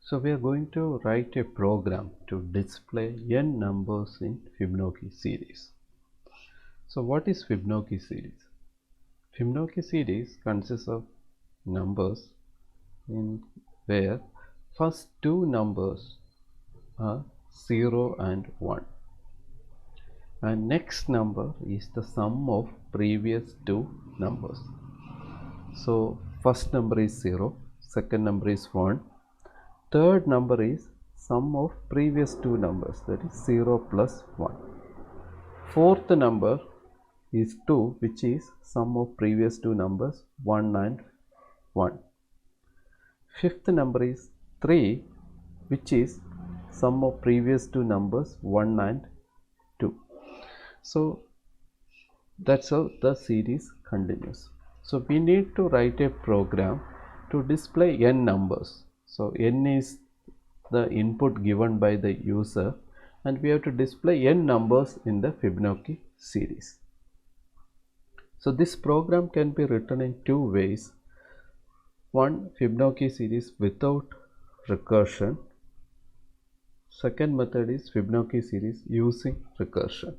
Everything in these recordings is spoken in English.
So we are going to write a program to display n numbers in Fibonacci series. So what is Fibonacci series? Fibonacci series consists of numbers in where first two numbers are 0 and 1, and next number is the sum of previous two numbers. So first number is 0, second number is 1, third number is sum of previous two numbers, that is 0 plus 1. Fourth number is 2, which is sum of previous two numbers 1 and 1. Fifth number is 3, which is sum of previous two numbers 1 and 2. So that's how the series continues. So we need to write a program to display n numbers. So n is the input given by the user, and we have to display n numbers in the Fibonacci series. So this program can be written in two ways. One, Fibonacci series without recursion. Second method is Fibonacci series using recursion.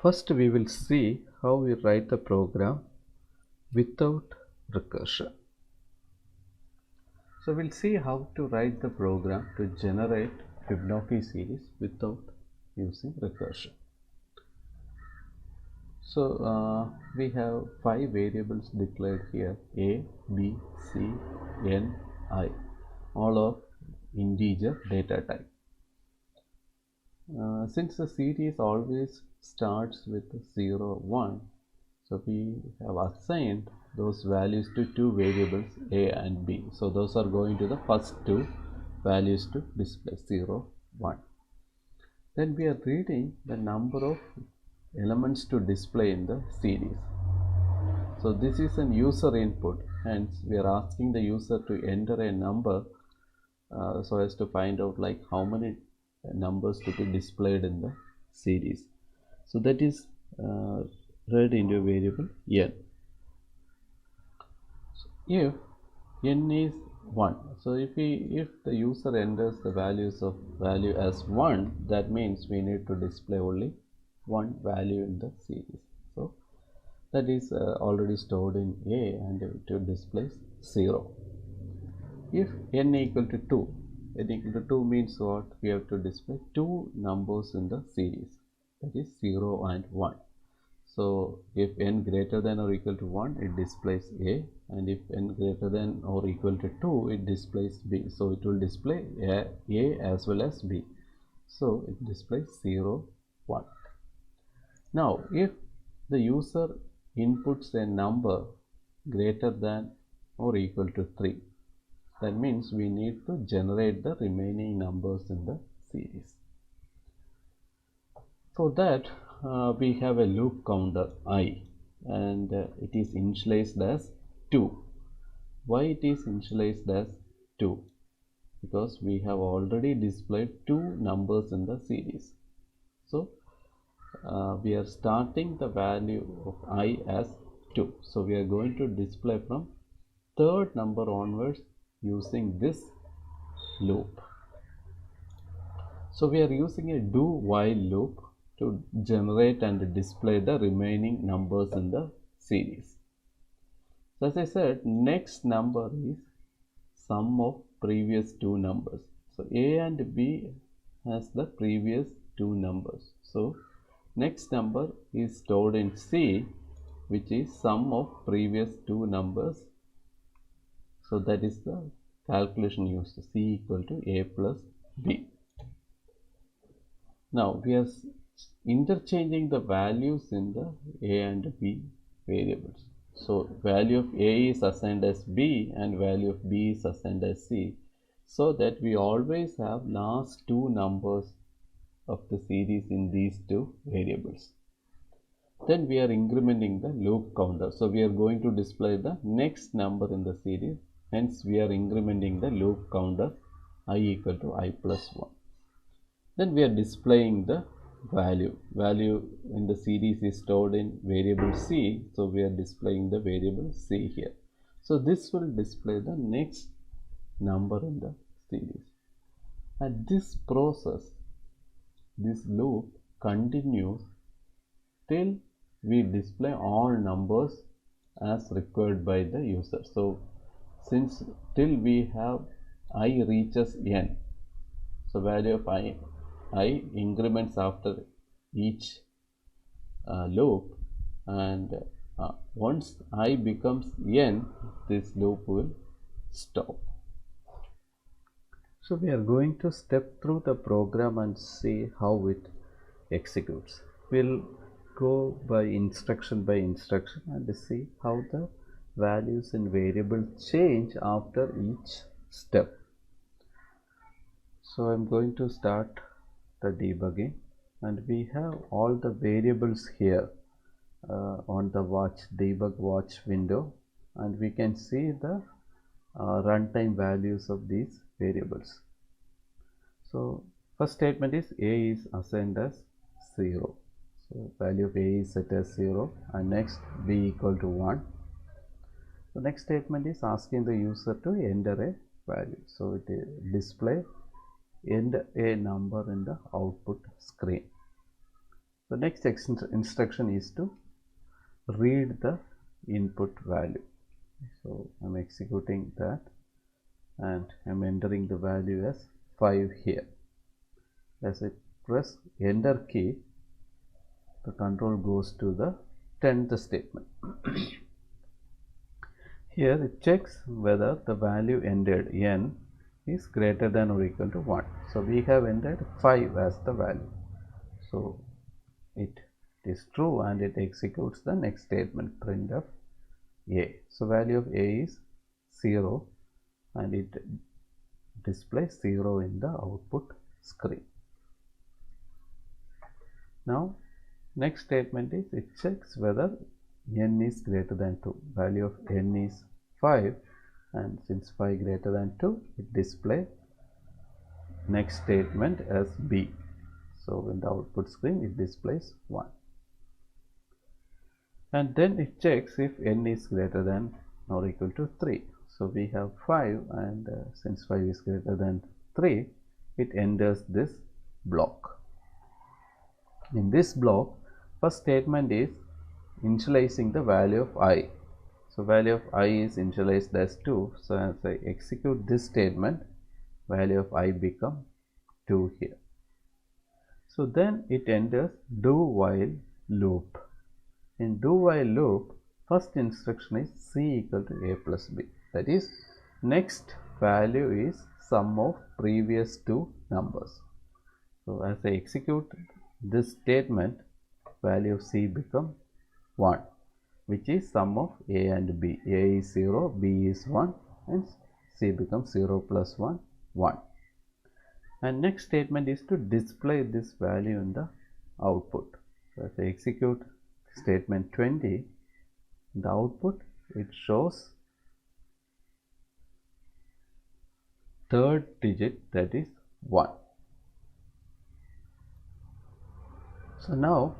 First we will see how we write the program without recursion. So we'll see how to write the program to generate Fibonacci series without using recursion. So we have 5 variables declared here: a, b, c, n, I, all of integer data type. Since the series always starts with 0, 1, so we have assigned those values to two variables a and b. So those are going to the first two values to display 0, 1. Then we are reading the number of elements to display in the series. So this is an user input, hence we are asking the user to enter a number so as to find out like how many numbers to be displayed in the series. So that is read into a variable n. So if n is 1, so if the user enters the value as 1, that means we need to display only one value in the series. So that is already stored in a, and it displays 0. If n equal to 2, n equal to 2 means what? We have to display two numbers in the series, that is 0 and 1. So if n greater than or equal to 1, it displays a, and if n greater than or equal to 2, it displays b. So it will display a as well as b. So it displays 0, 1. Now if the user inputs a number greater than or equal to 3, that means we need to generate the remaining numbers in the series. For that we have a loop counter I, and it is initialized as 2. Why it is initialized as 2? Because we have already displayed two numbers in the series. So we are starting the value of I as 2. So we are going to display from third number onwards using this loop. So we are using a do while loop to generate and display the remaining numbers in the series. So as I said, next number is sum of previous two numbers. So a and b has the previous two numbers. So next number is stored in c, which is sum of previous two numbers. So that is the calculation used, c equal to a plus b. Now we are interchanging the values in the a and b variables. So value of a is assigned as b and value of b is assigned as c, so that we always have last two numbers of the series in these two variables. Then we are incrementing the loop counter. So we are going to display the next number in the series, hence we are incrementing the loop counter I equal to I plus 1. Then we are displaying the value in the series is stored in variable c, so we are displaying the variable c here. So this will display the next number in the series. And this process, this loop continues till we display all numbers as required by the user. So since till we have I reaches n, so value of I increments after each loop, and once I becomes n, this loop will stop. So we are going to step through the program and see how it executes. We'll go by instruction and see how the values in variable change after each step. So I'm going to start the debugging, and we have all the variables here on the debug watch window, and we can see the runtime values of these variables. So first statement is A is assigned as 0. So value of A is set as 0, and next B equal to 1. The next statement is asking the user to enter a value. So it display enter a number in the output screen. The next instruction is to read the input value. So I'm executing that, and I'm entering the value as 5 here. As I press enter key, the control goes to the 10th statement. Here it checks whether the value entered n is greater than or equal to 1. So we have entered 5 as the value. So it is true, and it executes the next statement, print of A. So value of A is 0, and it displays 0 in the output screen. Now next statement is it checks whether n is greater than 2. Value of n is 5, and since 5 greater than 2, it displays next statement as B. So in the output screen it displays 1. And then it checks if n is greater than or equal to 3. So we have 5, and since 5 is greater than 3, it enters this block. In this block, first statement is initializing the value of I. So value of I is initialized as 2. So as I execute this statement, value of I become 2 here. So then it enters do while loop. In do while loop, first instruction is C equal to A plus B. That is, next value is sum of previous two numbers. So as I execute this statement, value of C become 1, which is sum of A and B. A is 0, B is 1, and C becomes 0 plus 1, 1. And next statement is to display this value in the output. So as I execute statement 20, in the output it shows third digit, that is 1. So now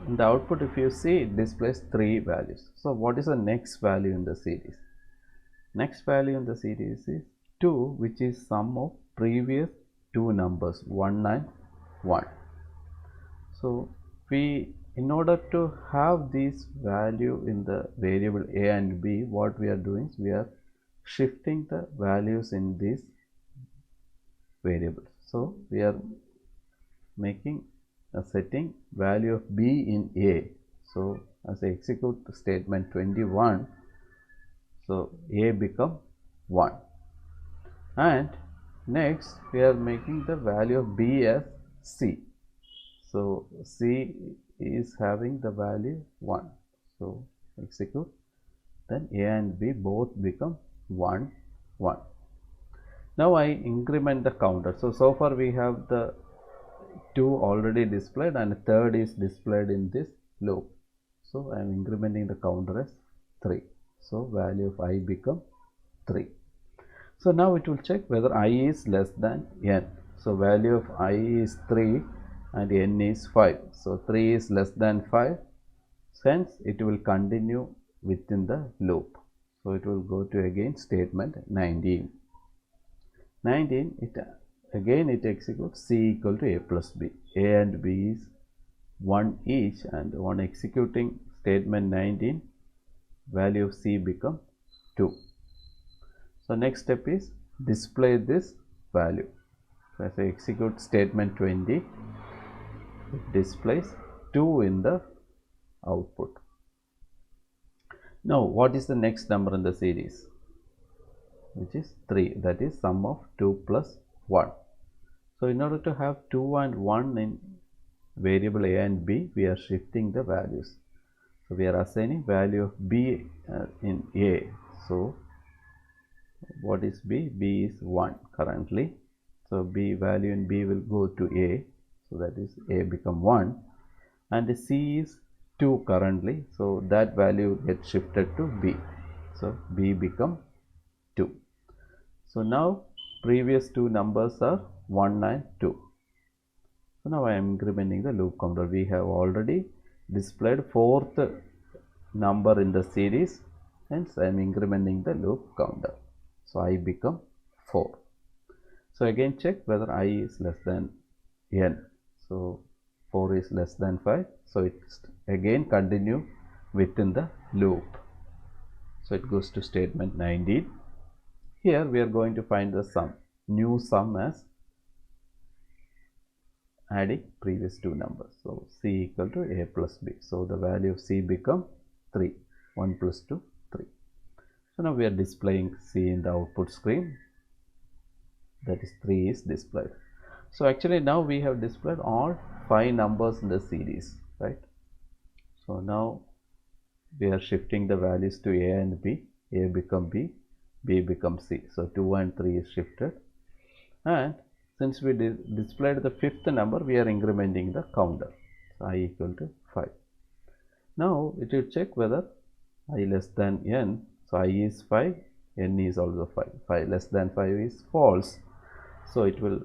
in the output, if you see, it displays 3 values. So what is the next value in the series? Next value in the series is 2, which is sum of previous two numbers, 1 and 1. So in order to have this value in the variable A and B, what we are doing is we are shifting the values in these variables. So we are making a setting value of B in A. So as I execute the statement 21, so A become 1, and next we are making the value of B as C. So C is having the value 1. So execute, then A and B both become 1, 1. Now I increment the counter. So far we have the 2 already displayed, and third is displayed in this loop. So I am incrementing the counter as 3. So value of I become 3. So now it will check whether I is less than n. So value of I is 3 and n is 5. So 3 is less than 5. Hence it will continue within the loop. So it will go to again statement 19. 19, it executes C equal to A plus B. A and B is 1 each, and on executing statement 19, value of C become 2. So next step is display this value. So as I execute statement 20, it displays 2 in the output. Now what is the next number in the series? Which is 3, that is sum of 2 plus 1. So in order to have 2 and 1 in variable A and B, we are shifting the values. So we are assigning value of B in A. So what is B? B is 1 currently. So B value in B will go to A. So that is A become 1. And C is 2 currently. So that value gets shifted to B. So B become 2. So now previous two numbers are 1 and 2. So now I am incrementing the loop counter. We have already displayed fourth number in the series, hence I am incrementing the loop counter. So I become 4. So again check whether I is less than n. So 4 is less than 5. So it's again continue within the loop. So it goes to statement 19. Here we are going to find the sum, new sum as adding previous two numbers. So C equal to A plus B. So the value of C become 3. 1 plus 2, 3. So now we are displaying C in the output screen. That is 3 is displayed. So actually now we have displayed all 5 numbers in the series, right? So now we are shifting the values to A and B. A become B, B become C. So 2 and 3 is shifted. And since we displayed the fifth number, we are incrementing the counter. So I equal to 5. Now it will check whether I less than n. So I is 5, n is also 5. 5 less than 5 is false. So it will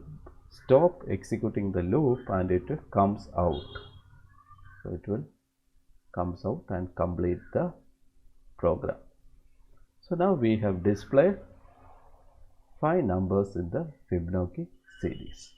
stop executing the loop and it comes out. So it will comes out and complete the program. So now we have displayed 5 numbers in the Fibonacci series.